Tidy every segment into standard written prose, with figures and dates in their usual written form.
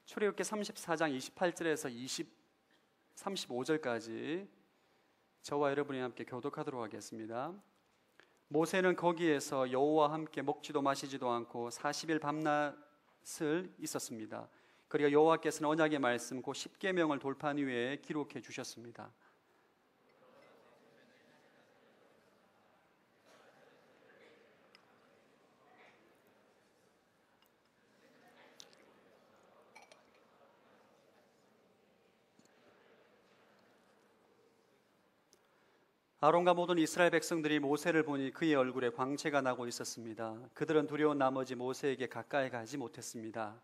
출애굽기 34장 28절에서 35절까지 저와 여러분이 함께 교독하도록 하겠습니다. 모세는 거기에서 여호와와 함께 먹지도 마시지도 않고 40일 밤낮을 있었습니다. 그리고 여호와께서는 언약의 말씀 곧 십계명을 돌판 위에 기록해 주셨습니다. 아론과 모든 이스라엘 백성들이 모세를 보니 그의 얼굴에 광채가 나고 있었습니다. 그들은 두려운 나머지 모세에게 가까이 가지 못했습니다.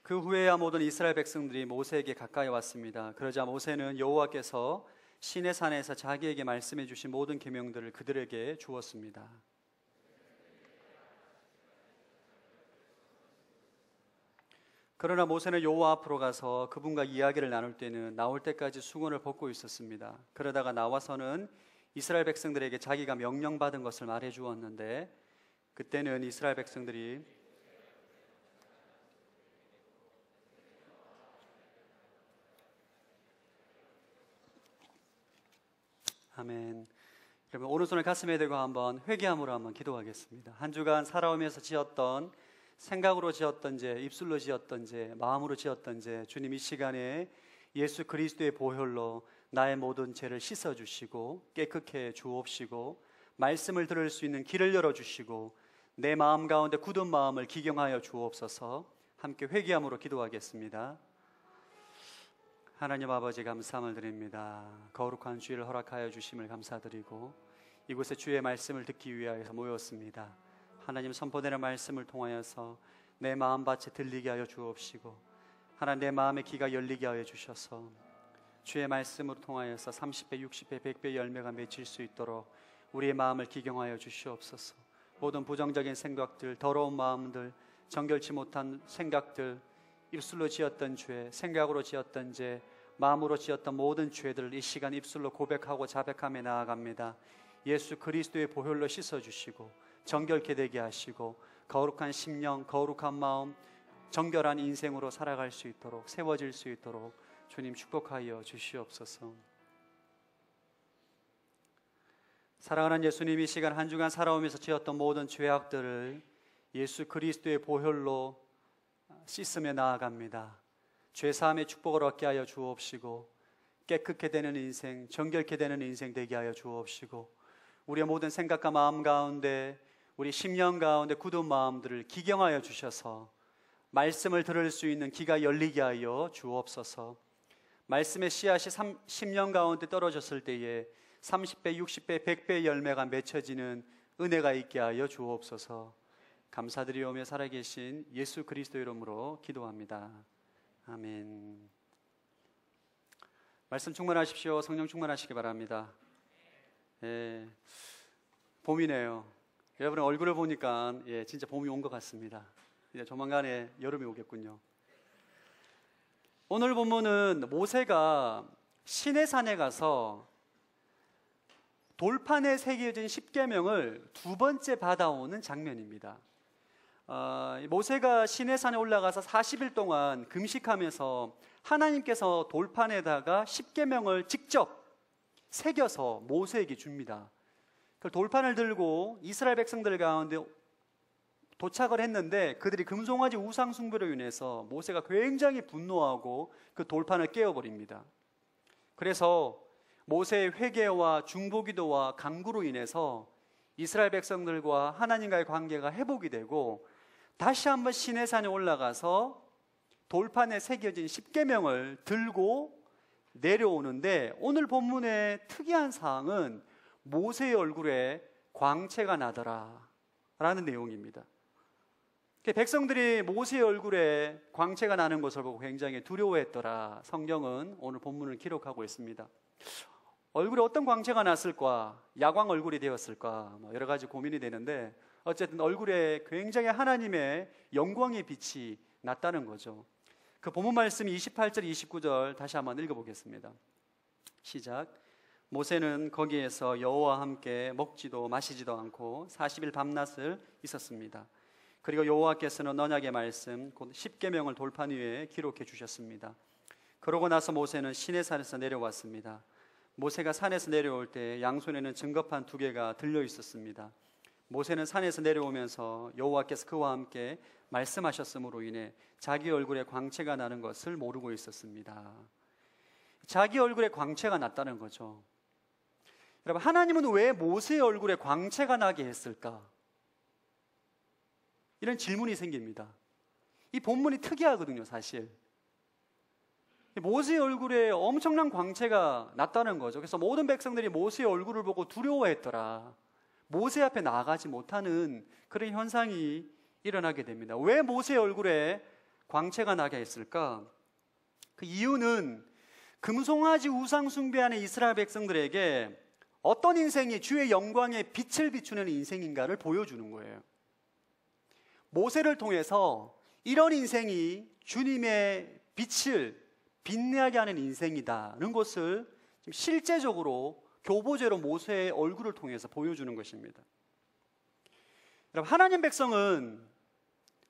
그 후에야 모든 이스라엘 백성들이 모세에게 가까이 왔습니다. 그러자 모세는 여호와께서 시내 산에서 자기에게 말씀해 주신 모든 계명들을 그들에게 주었습니다. 그러나 모세는 여호와 앞으로 가서 그분과 이야기를 나눌 때는 나올 때까지 수건을 벗고 있었습니다. 그러다가 나와서는 이스라엘 백성들에게 자기가 명령받은 것을 말해 주었는데, 그때는 이스라엘 백성들이 아멘. 여러분, 오른손을 가슴에 대고 한번 회개함으로 한번 기도하겠습니다. 한 주간 살아오면서 지었던, 생각으로 지었던 죄, 입술로 지었던 죄, 마음으로 지었던 죄, 주님 이 시간에 예수 그리스도의 보혈로 나의 모든 죄를 씻어주시고 깨끗게 주옵시고 말씀을 들을 수 있는 길을 열어주시고 내 마음 가운데 굳은 마음을 기경하여 주옵소서. 함께 회개함으로 기도하겠습니다. 하나님 아버지, 감사함을 드립니다. 거룩한 주일을 허락하여 주심을 감사드리고 이곳에 주의 말씀을 듣기 위하여서 모였습니다. 하나님, 선포되는 말씀을 통하여서 내 마음밭에 들리게 하여 주옵시고 하나님, 내 마음의 귀가 열리게 하여 주셔서 주의 말씀으로 통하여서 30배, 60배, 100배 열매가 맺힐 수 있도록 우리의 마음을 기경하여 주시옵소서. 모든 부정적인 생각들, 더러운 마음들, 정결치 못한 생각들, 입술로 지었던 죄, 생각으로 지었던 죄, 마음으로 지었던 모든 죄들을 이 시간 입술로 고백하고 자백하며 나아갑니다. 예수 그리스도의 보혈로 씻어주시고 정결케 되게 하시고 거룩한 심령, 거룩한 마음, 정결한 인생으로 살아갈 수 있도록, 세워질 수 있도록 주님 축복하여 주시옵소서. 사랑하는 예수님, 이 시간 한 주간 살아오면서 지었던 모든 죄악들을 예수 그리스도의 보혈로 씻으며 나아갑니다. 죄사함의 축복을 얻게 하여 주옵시고 깨끗게 되는 인생, 정결케 되는 인생 되게 하여 주옵시고 우리의 모든 생각과 마음 가운데, 우리 심령 가운데 굳은 마음들을 기경하여 주셔서 말씀을 들을 수 있는 귀가 열리게 하여 주옵소서. 말씀의 씨앗이 심령 가운데 떨어졌을 때에 30배, 60배, 100배 열매가 맺혀지는 은혜가 있게 하여 주옵소서. 감사드리오며 살아계신 예수 그리스도 이름으로 기도합니다. 아멘. 말씀 충만하십시오. 성령 충만하시기 바랍니다. 봄이네요. 여러분의 얼굴을 보니까 진짜 봄이 온 것 같습니다. 이제 조만간에 여름이 오겠군요. 오늘 본문은 모세가 시내산에 가서 돌판에 새겨진 십계명을 두 번째 받아오는 장면입니다. 모세가 시내산에 올라가서 40일 동안 금식하면서 하나님께서 돌판에다가 십계명을 직접 새겨서 모세에게 줍니다. 그 돌판을 들고 이스라엘 백성들 가운데 도착을 했는데 그들이 금송아지 우상 숭배로 인해서 모세가 굉장히 분노하고 그 돌판을 깨어버립니다. 그래서 모세의 회개와 중보기도와 간구로 인해서 이스라엘 백성들과 하나님과의 관계가 회복이 되고 다시 한번 시내산에 올라가서 돌판에 새겨진 십계명을 들고 내려오는데, 오늘 본문의 특이한 사항은 모세의 얼굴에 광채가 나더라 라는 내용입니다. 백성들이 모세의 얼굴에 광채가 나는 것을 보고 굉장히 두려워했더라. 성경은 오늘 본문을 기록하고 있습니다. 얼굴에 어떤 광채가 났을까? 야광 얼굴이 되었을까? 여러 가지 고민이 되는데 어쨌든 얼굴에 굉장히 하나님의 영광의 빛이 났다는 거죠. 그 본문 말씀 28절 29절 다시 한번 읽어보겠습니다. 시작. 모세는 거기에서 여호와와 함께 먹지도 마시지도 않고 40일 밤낮을 있었습니다. 그리고 여호와께서는 언약의 말씀 곧 십계명을 돌판 위에 기록해 주셨습니다. 그러고 나서 모세는 시내산에서 내려왔습니다. 모세가 산에서 내려올 때 양손에는 증거판 2개가 들려 있었습니다. 모세는 산에서 내려오면서 여호와께서 그와 함께 말씀하셨으므로 인해 자기 얼굴에 광채가 나는 것을 모르고 있었습니다. 자기 얼굴에 광채가 났다는 거죠. 여러분, 하나님은 왜 모세의 얼굴에 광채가 나게 했을까? 이런 질문이 생깁니다. 이 본문이 특이하거든요, 사실. 모세의 얼굴에 엄청난 광채가 났다는 거죠. 그래서 모든 백성들이 모세의 얼굴을 보고 두려워했더라. 모세 앞에 나아가지 못하는 그런 현상이 일어나게 됩니다. 왜 모세의 얼굴에 광채가 나게 했을까? 그 이유는 금송아지 우상 숭배하는 이스라엘 백성들에게 어떤 인생이 주의 영광에 빛을 비추는 인생인가를 보여주는 거예요. 모세를 통해서 이런 인생이 주님의 빛을 빛나게 하는 인생이다는 것을 실제적으로 교보제로 모세의 얼굴을 통해서 보여주는 것입니다. 여러분, 하나님 백성은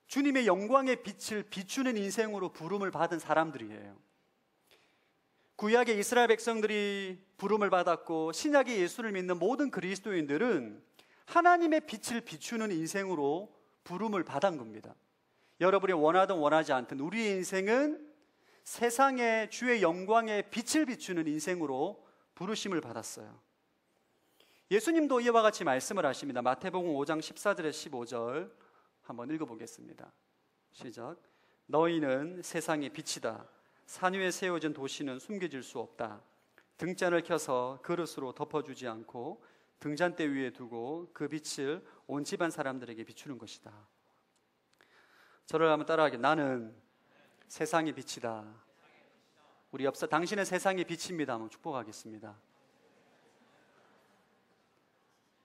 주님의 영광의 빛을 비추는 인생으로 부름을 받은 사람들이에요. 구약의 이스라엘 백성들이 부름을 받았고 신약의 예수를 믿는 모든 그리스도인들은 하나님의 빛을 비추는 인생으로 부름을 받은 겁니다. 여러분이 원하든 원하지 않든 우리의 인생은 세상에 주의 영광의 빛을 비추는 인생으로 부르심을 받았어요. 예수님도 이와 같이 말씀을 하십니다. 마태복음 5장 14절에서 15절 한번 읽어보겠습니다. 시작. 너희는 세상의 빛이다. 산 위에 세워진 도시는 숨겨질 수 없다. 등잔을 켜서 그릇으로 덮어주지 않고 등잔대 위에 두고 그 빛을 온 집안 사람들에게 비추는 것이다. 저를 한번 따라하게. 나는 세상의 빛이다. 우리 옆서 당신은 세상의 빛입니다. 한번 축복하겠습니다.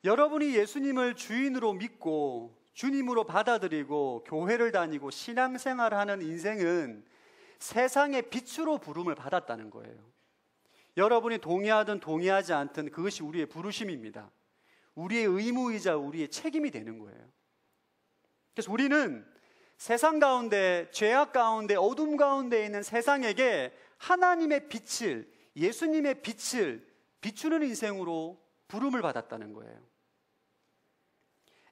여러분이 예수님을 주인으로 믿고 주님으로 받아들이고 교회를 다니고 신앙생활하는 인생은 세상의 빛으로 부름을 받았다는 거예요. 여러분이 동의하든 동의하지 않든 그것이 우리의 부르심입니다. 우리의 의무이자 우리의 책임이 되는 거예요. 그래서 우리는 세상 가운데, 죄악 가운데, 어둠 가운데 있는 세상에게 하나님의 빛을, 예수님의 빛을 비추는 인생으로 부름을 받았다는 거예요.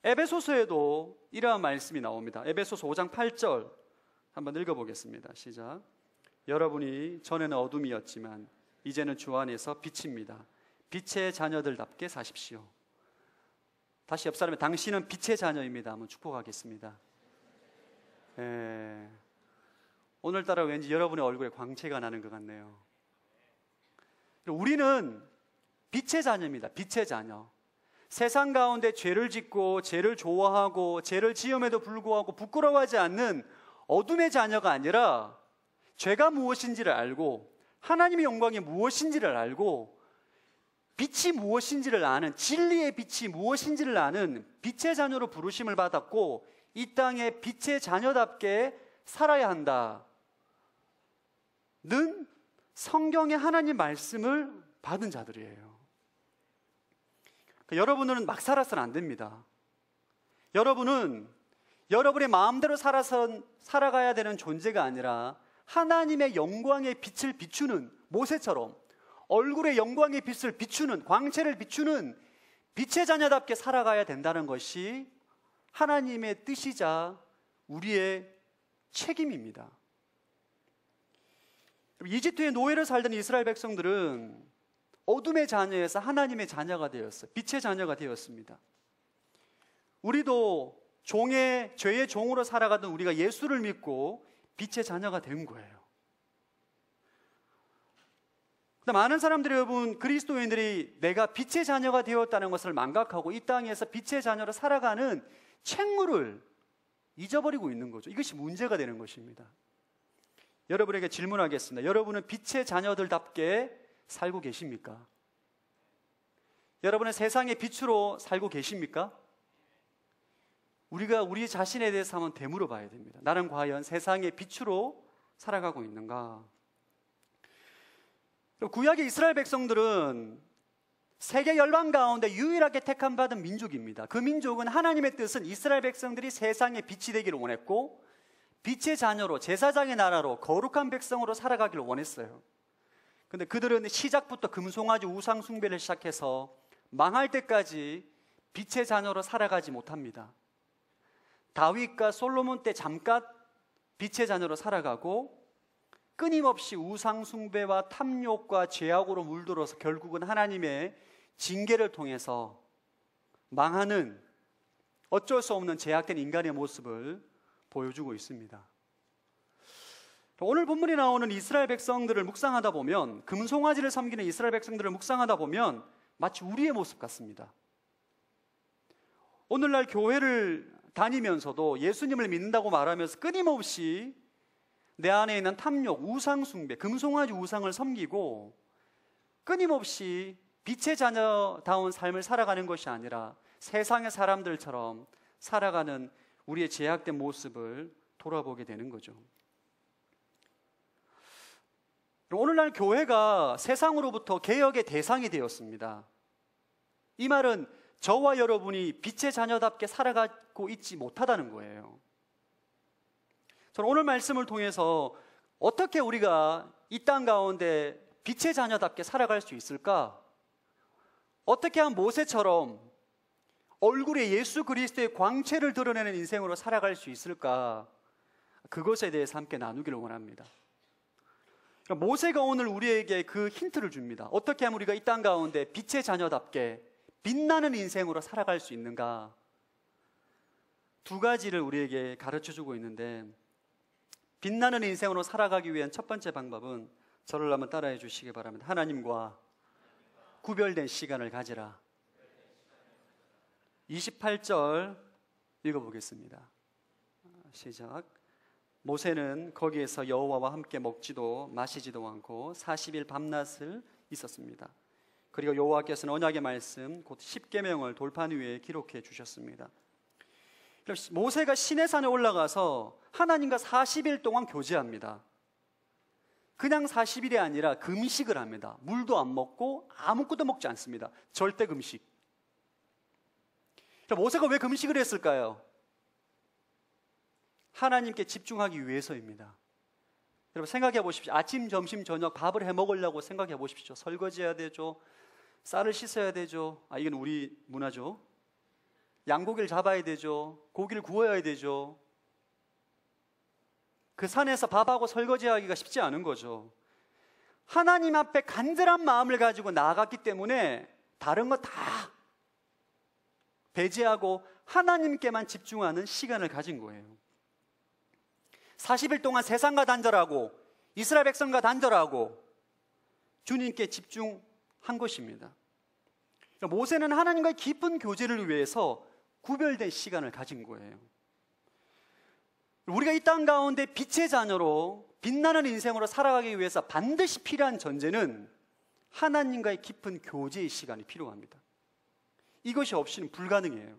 에베소서에도 이러한 말씀이 나옵니다. 에베소서 5장 8절 한번 읽어보겠습니다. 시작. 여러분이 전에는 어둠이었지만 이제는 주 안에서 빛입니다. 빛의 자녀들답게 사십시오. 다시 옆 사람에 당신은 빛의 자녀입니다. 한번 축복하겠습니다. 오늘따라 왠지 여러분의 얼굴에 광채가 나는 것 같네요. 우리는 빛의 자녀입니다. 빛의 자녀. 세상 가운데 죄를 짓고 죄를 좋아하고 죄를 지음에도 불구하고 부끄러워하지 않는 어둠의 자녀가 아니라 죄가 무엇인지를 알고 하나님의 영광이 무엇인지를 알고 빛이 무엇인지를 아는, 진리의 빛이 무엇인지를 아는 빛의 자녀로 부르심을 받았고 이 땅에 빛의 자녀답게 살아야 한다는 성경의 하나님 말씀을 받은 자들이에요. 그러니까 여러분은 막 살아서는 안 됩니다. 여러분은 여러분의 마음대로 살아가야 되는 존재가 아니라 하나님의 영광의 빛을 비추는, 모세처럼 얼굴에 영광의 빛을 비추는, 광채를 비추는 빛의 자녀답게 살아가야 된다는 것이 하나님의 뜻이자 우리의 책임입니다. 이집트의 노예를 살던 이스라엘 백성들은 어둠의 자녀에서 하나님의 자녀가 되었어요. 빛의 자녀가 되었습니다. 우리도 죄의 종으로 살아가던 우리가 예수를 믿고 빛의 자녀가 된 거예요. 많은 사람들이, 여러분, 그리스도인들이 내가 빛의 자녀가 되었다는 것을 망각하고 이 땅에서 빛의 자녀로 살아가는 책무를 잊어버리고 있는 거죠. 이것이 문제가 되는 것입니다. 여러분에게 질문하겠습니다. 여러분은 빛의 자녀들답게 살고 계십니까? 여러분은 세상의 빛으로 살고 계십니까? 우리가 우리 자신에 대해서 한번 되물어 봐야 됩니다. 나는 과연 세상의 빛으로 살아가고 있는가? 구약의 이스라엘 백성들은 세계 열방 가운데 유일하게 택함받은 민족입니다. 그 민족은 하나님의 뜻은 이스라엘 백성들이 세상의 빛이 되기를 원했고 빛의 자녀로 제사장의 나라로 거룩한 백성으로 살아가기를 원했어요. 근데 그들은 시작부터 금송아지 우상 숭배를 시작해서 망할 때까지 빛의 자녀로 살아가지 못합니다. 다윗과 솔로몬 때 잠깐 빛의 자녀로 살아가고 끊임없이 우상 숭배와 탐욕과 죄악으로 물들어서 결국은 하나님의 징계를 통해서 망하는 어쩔 수 없는 제약된 인간의 모습을 보여주고 있습니다. 오늘 본문에 나오는 이스라엘 백성들을 묵상하다 보면, 금송아지를 섬기는 이스라엘 백성들을 묵상하다 보면 마치 우리의 모습 같습니다. 오늘날 교회를 다니면서도 예수님을 믿는다고 말하면서 끊임없이 내 안에 있는 탐욕, 우상 숭배, 금송아지 우상을 섬기고 끊임없이 빛의 자녀다운 삶을 살아가는 것이 아니라 세상의 사람들처럼 살아가는 우리의 제약된 모습을 돌아보게 되는 거죠. 오늘날 교회가 세상으로부터 개혁의 대상이 되었습니다. 이 말은 저와 여러분이 빛의 자녀답게 살아가고 있지 못하다는 거예요. 저는 오늘 말씀을 통해서 어떻게 우리가 이 땅 가운데 빛의 자녀답게 살아갈 수 있을까? 어떻게 하면 모세처럼 얼굴에 예수 그리스도의 광채를 드러내는 인생으로 살아갈 수 있을까? 그것에 대해서 함께 나누기를 원합니다. 모세가 오늘 우리에게 그 힌트를 줍니다. 어떻게 하면 우리가 이 땅 가운데 빛의 자녀답게 빛나는 인생으로 살아갈 수 있는가? 두 가지를 우리에게 가르쳐주고 있는데, 빛나는 인생으로 살아가기 위한 첫 번째 방법은 저를 한번 따라해 주시기 바랍니다. 하나님과 구별된 시간을 가지라. 28절 읽어보겠습니다. 시작. 모세는 거기에서 여호와와 함께 먹지도 마시지도 않고 40일 밤낮을 있었습니다. 그리고 여호와께서는 언약의 말씀 곧 십계명을 돌판 위에 기록해 주셨습니다. 모세가 시내산에 올라가서 하나님과 40일 동안 교제합니다. 그냥 40일이 아니라 금식을 합니다. 물도 안 먹고 아무것도 먹지 않습니다. 절대 금식. 모세가 왜 금식을 했을까요? 하나님께 집중하기 위해서입니다. 여러분 생각해 보십시오. 아침, 점심, 저녁 밥을 해 먹으려고 생각해 보십시오. 설거지해야 되죠. 쌀을 씻어야 되죠. 이건 우리 문화죠. 양고기를 잡아야 되죠. 고기를 구워야 되죠. 그 산에서 밥하고 설거지하기가 쉽지 않은 거죠. 하나님 앞에 간절한 마음을 가지고 나아갔기 때문에 다른 거 다 배제하고 하나님께만 집중하는 시간을 가진 거예요. 40일 동안 세상과 단절하고 이스라엘 백성과 단절하고 주님께 집중한 것입니다. 모세는 하나님과의 깊은 교제를 위해서 구별된 시간을 가진 거예요. 우리가 이 땅 가운데 빛의 자녀로 빛나는 인생으로 살아가기 위해서 반드시 필요한 전제는 하나님과의 깊은 교제의 시간이 필요합니다. 이것이 없이는 불가능해요.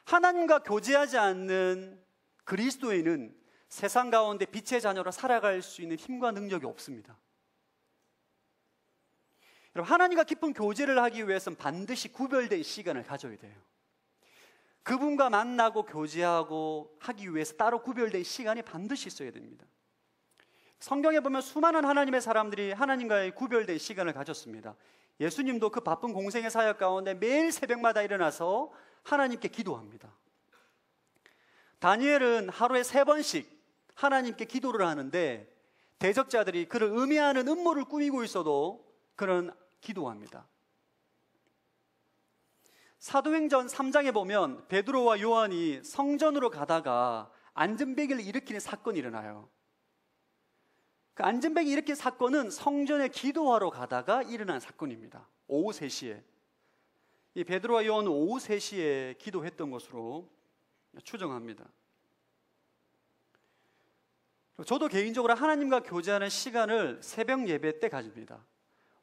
하나님과 교제하지 않는 그리스도인은 세상 가운데 빛의 자녀로 살아갈 수 있는 힘과 능력이 없습니다. 여러분, 하나님과 깊은 교제를 하기 위해서는 반드시 구별된 시간을 가져야 돼요. 그분과 만나고 교제하고 하기 위해서 따로 구별된 시간이 반드시 있어야 됩니다. 성경에 보면 수많은 하나님의 사람들이 하나님과의 구별된 시간을 가졌습니다. 예수님도 그 바쁜 공생의 사역 가운데 매일 새벽마다 일어나서 하나님께 기도합니다. 다니엘은 하루에 3번씩 하나님께 기도를 하는데 대적자들이 그를 음해하는 음모를 꾸미고 있어도 그는 기도합니다. 사도행전 3장에 보면 베드로와 요한이 성전으로 가다가 안전뱅이를 일으키는 사건이 일어나요. 그 안전뱅이 일으킨 사건은 성전에 기도하러 가다가 일어난 사건입니다. 오후 3시에. 이 베드로와 요한은 오후 3시에 기도했던 것으로 추정합니다. 저도 개인적으로 하나님과 교제하는 시간을 새벽 예배 때 가집니다.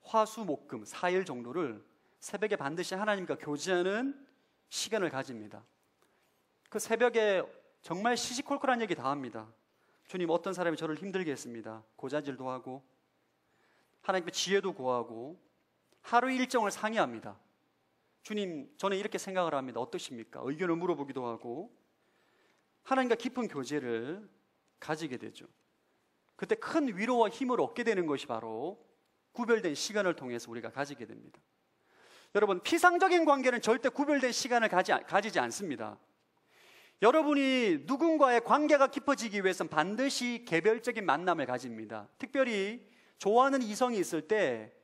화, 수, 목, 금 4일 정도를 새벽에 반드시 하나님과 교제하는 시간을 가집니다. 그 새벽에 정말 시시콜콜한 얘기 다 합니다. 주님, 어떤 사람이 저를 힘들게 했습니다. 고자질도 하고 하나님께 지혜도 구하고 하루 일정을 상의합니다. 주님, 저는 이렇게 생각을 합니다. 어떠십니까? 의견을 물어보기도 하고 하나님과 깊은 교제를 가지게 되죠. 그때 큰 위로와 힘을 얻게 되는 것이 바로 구별된 시간을 통해서 우리가 가지게 됩니다. 여러분, 피상적인 관계는 절대 구별된 시간을 가지지 않습니다. 여러분이 누군가의 관계가 깊어지기 위해서는 반드시 개별적인 만남을 가집니다. 특별히 좋아하는 이성이 있을 때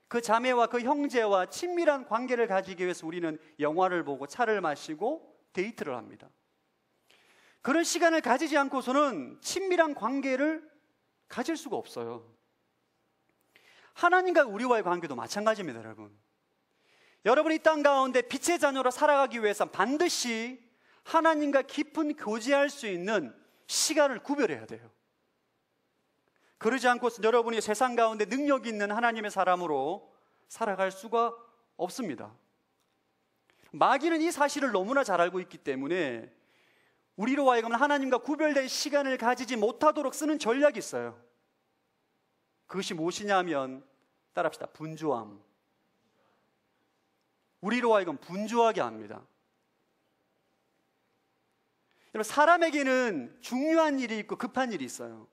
그 자매와 그 형제와 친밀한 관계를 가지기 위해서 우리는 영화를 보고 차를 마시고 데이트를 합니다. 그런 시간을 가지지 않고서는 친밀한 관계를 가질 수가 없어요. 하나님과 우리와의 관계도 마찬가지입니다, 여러분. 여러분이 이 땅 가운데 빛의 자녀로 살아가기 위해서 반드시 하나님과 깊은 교제할 수 있는 시간을 구별해야 돼요. 그러지 않고서 여러분이 세상 가운데 능력 있는 하나님의 사람으로 살아갈 수가 없습니다. 마귀는 이 사실을 너무나 잘 알고 있기 때문에 우리로 하여금 하나님과 구별된 시간을 가지지 못하도록 쓰는 전략이 있어요. 그것이 무엇이냐면, 따라합시다. 분주함. 우리로 하여금 분주하게 합니다. 여러분, 사람에게는 중요한 일이 있고 급한 일이 있어요.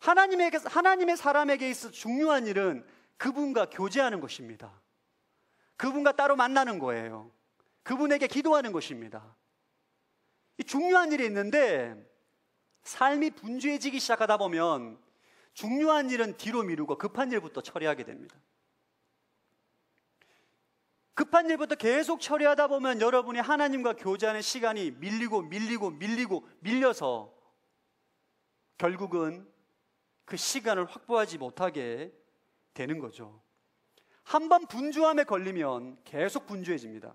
하나님의 사람에게 있어 중요한 일은 그분과 교제하는 것입니다. 그분과 따로 만나는 거예요. 그분에게 기도하는 것입니다. 이 중요한 일이 있는데 삶이 분주해지기 시작하다 보면 중요한 일은 뒤로 미루고 급한 일부터 처리하게 됩니다. 급한 일부터 계속 처리하다 보면 여러분이 하나님과 교제하는 시간이 밀려서 결국은 그 시간을 확보하지 못하게 되는 거죠. 한번 분주함에 걸리면 계속 분주해집니다.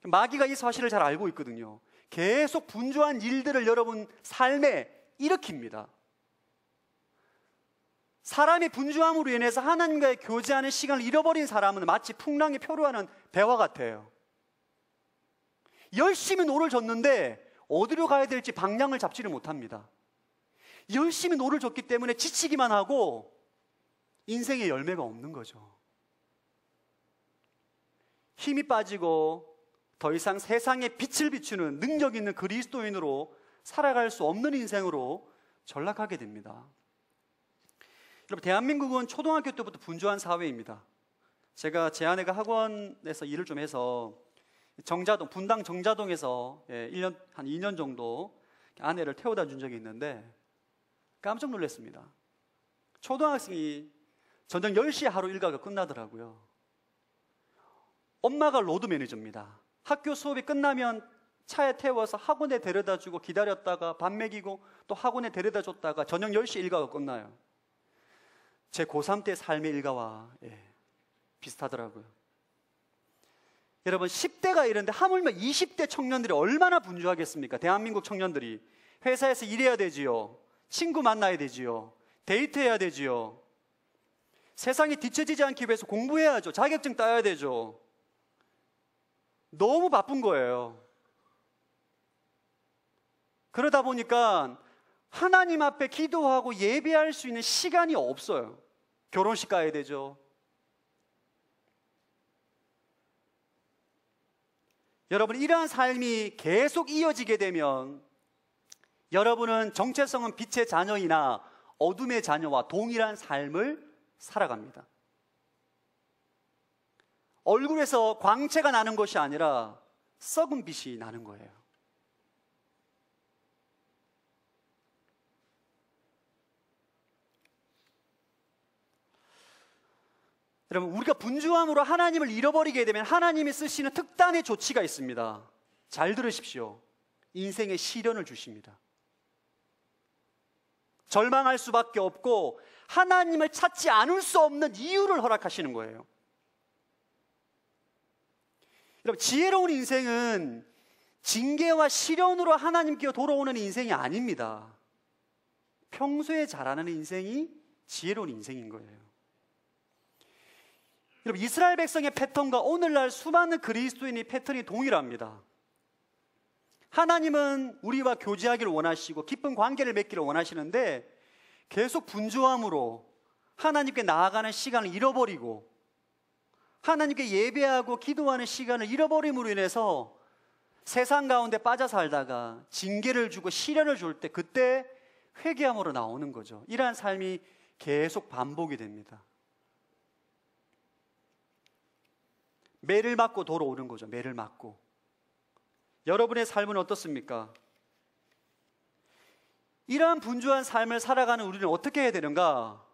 마귀가 이 사실을 잘 알고 있거든요. 계속 분주한 일들을 여러분 삶에 일으킵니다. 사람이 분주함으로 인해서 하나님과의 교제하는 시간을 잃어버린 사람은 마치 풍랑에 표류하는 배와 같아요. 열심히 노를 젓는데 어디로 가야 될지 방향을 잡지를 못합니다. 열심히 노를 젓기 때문에 지치기만 하고 인생에 열매가 없는 거죠. 힘이 빠지고 더 이상 세상에 빛을 비추는 능력 있는 그리스도인으로 살아갈 수 없는 인생으로 전락하게 됩니다. 여러분, 대한민국은 초등학교 때부터 분주한 사회입니다. 제가 제 아내가 학원에서 일을 좀 해서 분당 정자동에서 한 2년 정도 아내를 태워다 준 적이 있는데 깜짝 놀랐습니다. 초등학생이 저녁 10시에 하루 일과가 끝나더라고요. 엄마가 로드 매니저입니다. 학교 수업이 끝나면 차에 태워서 학원에 데려다 주고 기다렸다가 밥 먹이고 또 학원에 데려다 줬다가 저녁 10시 일과가 끝나요. 제 고3 때 삶의 일과와 비슷하더라고요. 여러분, 10대가 이런데 하물며 20대 청년들이 얼마나 분주하겠습니까? 대한민국 청년들이 회사에서 일해야 되지요. 친구 만나야 되지요. 데이트해야 되지요. 세상에 뒤처지지 않기 위해서 공부해야죠. 자격증 따야 되죠. 너무 바쁜 거예요. 그러다 보니까 하나님 앞에 기도하고 예배할 수 있는 시간이 없어요. 결혼식 가야 되죠. 여러분, 이러한 삶이 계속 이어지게 되면 여러분은 정체성은 빛의 자녀이나 어둠의 자녀와 동일한 삶을 살아갑니다. 얼굴에서 광채가 나는 것이 아니라 썩은 빛이 나는 거예요. 여러분, 우리가 분주함으로 하나님을 잃어버리게 되면 하나님이 쓰시는 특단의 조치가 있습니다. 잘 들으십시오. 인생의 시련을 주십니다. 절망할 수밖에 없고 하나님을 찾지 않을 수 없는 이유를 허락하시는 거예요. 여러분, 지혜로운 인생은 징계와 시련으로 하나님께 돌아오는 인생이 아닙니다. 평소에 자라는 인생이 지혜로운 인생인 거예요. 여러분, 이스라엘 백성의 패턴과 오늘날 수많은 그리스도인의 패턴이 동일합니다. 하나님은 우리와 교제하기를 원하시고 깊은 관계를 맺기를 원하시는데 계속 분주함으로 하나님께 나아가는 시간을 잃어버리고 하나님께 예배하고 기도하는 시간을 잃어버림으로 인해서 세상 가운데 빠져 살다가 징계를 주고 시련을 줄 때 그때 회개함으로 나오는 거죠. 이러한 삶이 계속 반복이 됩니다. 매를 맞고 돌아오는 거죠. 매를 맞고. 여러분의 삶은 어떻습니까? 이러한 분주한 삶을 살아가는 우리는 어떻게 해야 되는가?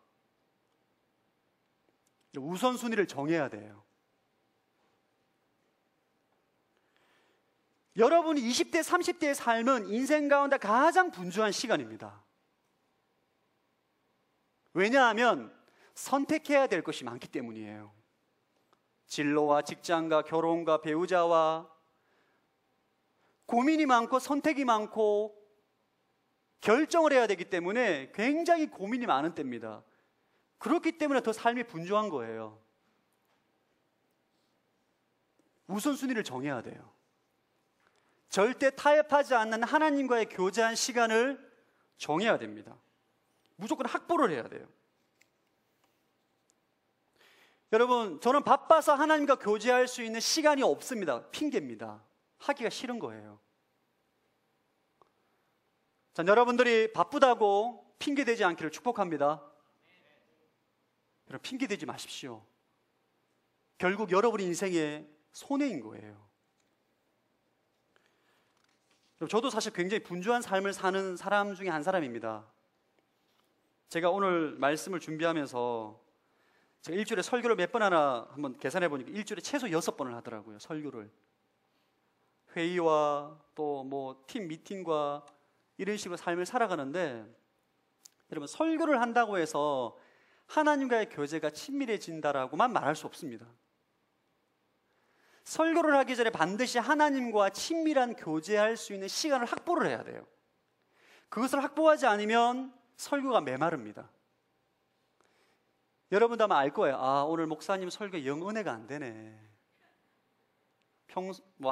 우선순위를 정해야 돼요. 여러분이 20대, 30대의 삶은 인생 가운데 가장 분주한 시간입니다. 왜냐하면 선택해야 될 것이 많기 때문이에요. 진로와 직장과 결혼과 배우자와 고민이 많고 선택이 많고 결정을 해야 되기 때문에 굉장히 고민이 많은 때입니다. 그렇기 때문에 더 삶이 분주한 거예요. 우선순위를 정해야 돼요. 절대 타협하지 않는 하나님과의 교제한 시간을 정해야 됩니다. 무조건 확보를 해야 돼요. 여러분, 저는 바빠서 하나님과 교제할 수 있는 시간이 없습니다. 핑계입니다. 하기가 싫은 거예요. 자, 여러분들이 바쁘다고 핑계대지 않기를 축복합니다. 여러분, 핑계대지 마십시오. 결국 여러분의 인생의 손해인 거예요. 저도 사실 굉장히 분주한 삶을 사는 사람 중에 한 사람입니다. 제가 오늘 말씀을 준비하면서 제가 일주일에 설교를 몇 번 하나 한번 계산해 보니까 일주일에 최소 6번을 하더라고요. 설교를. 회의와 또 뭐 팀 미팅과 이런 식으로 삶을 살아가는데, 여러분, 설교를 한다고 해서 하나님과의 교제가 친밀해진다라고만 말할 수 없습니다. 설교를 하기 전에 반드시 하나님과 친밀한 교제할 수 있는 시간을 확보를 해야 돼요. 그것을 확보하지 않으면 설교가 메마릅니다. 여러분도 아마 알 거예요. 아, 오늘 목사님 설교에 영 은혜가 안 되네.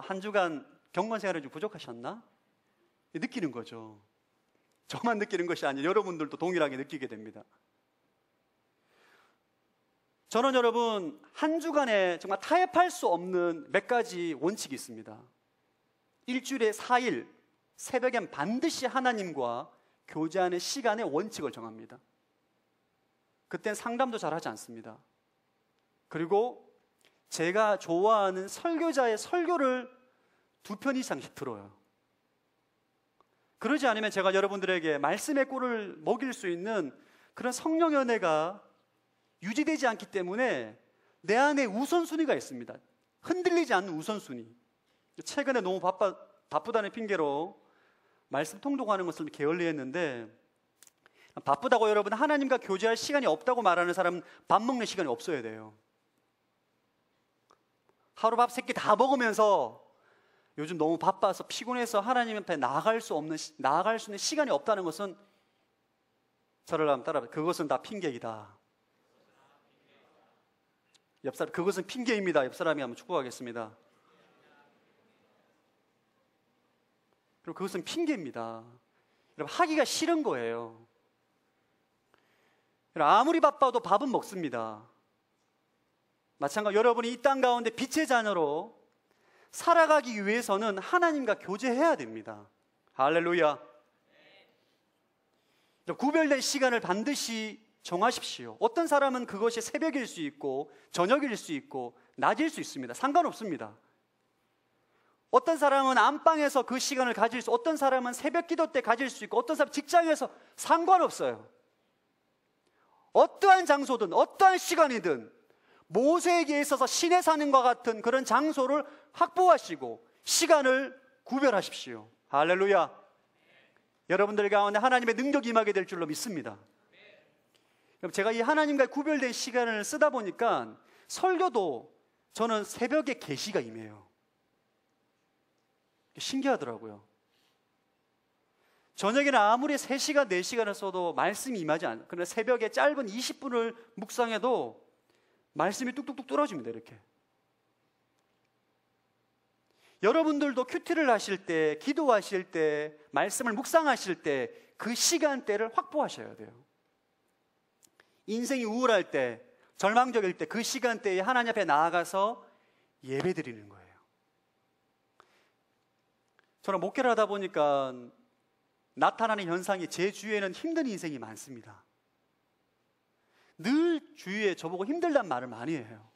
한 주간 경건 생활이 좀 부족하셨나? 느끼는 거죠. 저만 느끼는 것이 아니라 여러분들도 동일하게 느끼게 됩니다. 저는 여러분, 한 주간에 정말 타협할 수 없는 몇 가지 원칙이 있습니다. 일주일에 4일 새벽엔 반드시 하나님과 교제하는 시간의 원칙을 정합니다. 그땐 상담도 잘 하지 않습니다. 그리고 제가 좋아하는 설교자의 설교를 2편 이상씩 들어요. 그러지 않으면 제가 여러분들에게 말씀의 꿀을 먹일 수 있는 그런 성령의 은혜가 유지되지 않기 때문에 내 안에 우선순위가 있습니다. 흔들리지 않는 우선순위. 최근에 너무 바쁘다는 핑계로 말씀 통독하는 것을 게을리했는데, 바쁘다고 여러분 하나님과 교제할 시간이 없다고 말하는 사람은 밥 먹는 시간이 없어야 돼요. 하루 밥 3끼 다 먹으면서 요즘 너무 바빠서 피곤해서 하나님 앞에 나아갈 수 있는 시간이 없다는 것은, 저를 한번 따라봐. 그것은 다 핑계이다. 옆사람, 그것은 핑계입니다. 옆사람이 한번 축복하겠습니다. 그리고 그것은 핑계입니다. 여러분, 하기가 싫은 거예요. 여러분, 아무리 바빠도 밥은 먹습니다. 마찬가지로 여러분이 이 땅 가운데 빛의 자녀로 살아가기 위해서는 하나님과 교제해야 됩니다. 할렐루야. 구별된 시간을 반드시 정하십시오. 어떤 사람은 그것이 새벽일 수 있고 저녁일 수 있고 낮일 수 있습니다. 상관없습니다. 어떤 사람은 안방에서 그 시간을 가질 수, 어떤 사람은 새벽 기도 때 가질 수 있고, 어떤 사람은 직장에서, 상관없어요. 어떠한 장소든 어떠한 시간이든 모세에게 있어서 신의 산과 같은 그런 장소를 확보하시고 시간을 구별하십시오. 할렐루야. 여러분들 가운데 하나님의 능력이 임하게 될 줄로 믿습니다. 제가 이 하나님과 구별된 시간을 쓰다 보니까 설교도 저는 새벽에 계시가 임해요. 신기하더라고요. 저녁에는 아무리 3시간, 4시간을 써도 말씀이 임하지 않아요. 그러나 새벽에 짧은 20분을 묵상해도 말씀이 뚝뚝뚝 떨어집니다. 이렇게. 여러분들도 큐티를 하실 때, 기도하실 때, 말씀을 묵상하실 때 그 시간대를 확보하셔야 돼요. 인생이 우울할 때, 절망적일 때, 그 시간대에 하나님 앞에 나아가서 예배드리는 거예요. 저는 목회를 하다 보니까 나타나는 현상이 제 주위에는 힘든 인생이 많습니다. 늘 주위에 저보고 힘들단 말을 많이 해요.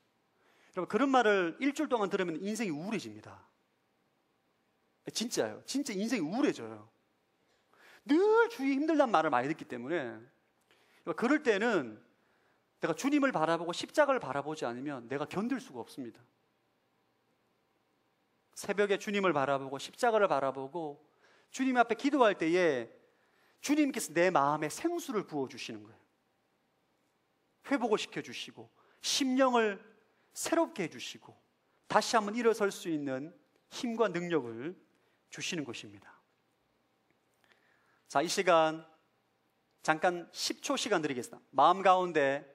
여러분, 그런 말을 일주일 동안 들으면 인생이 우울해집니다. 진짜요. 진짜 인생이 우울해져요. 늘 주위에 힘들단 말을 많이 듣기 때문에, 그럴 때는 내가 주님을 바라보고 십자가를 바라보지 않으면 내가 견딜 수가 없습니다. 새벽에 주님을 바라보고 십자가를 바라보고 주님 앞에 기도할 때에 주님께서 내 마음에 생수를 부어주시는 거예요. 회복을 시켜주시고 심령을 새롭게 해주시고 다시 한번 일어설 수 있는 힘과 능력을 주시는 것입니다. 자, 이 시간 잠깐 10초 시간 드리겠습니다. 마음 가운데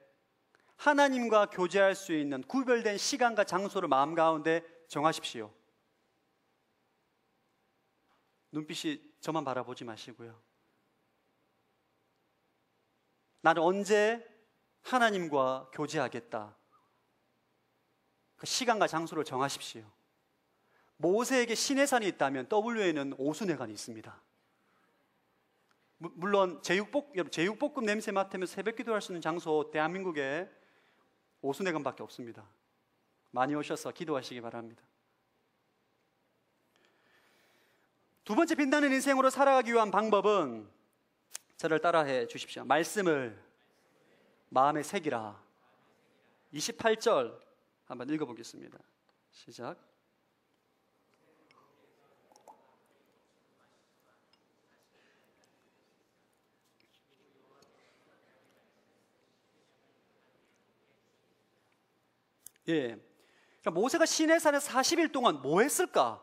하나님과 교제할 수 있는 구별된 시간과 장소를 마음 가운데 정하십시오. 눈빛이 저만 바라보지 마시고요. 나는 언제 하나님과 교제하겠다. 그 시간과 장소를 정하십시오. 모세에게 시내산이 있다면 W에는 오순회관이 있습니다. 물론 제육볶음 냄새 맡으면서 새벽 기도할 수 있는 장소 대한민국에 오순회관밖에 없습니다. 많이 오셔서 기도하시기 바랍니다. 두 번째 빛나는 인생으로 살아가기 위한 방법은 저를 따라해 주십시오. 말씀을 마음에 새기라. 28절 한번 읽어보겠습니다. 시작. 예. 그러니까 모세가 시내산에서 40일 동안 뭐 했을까?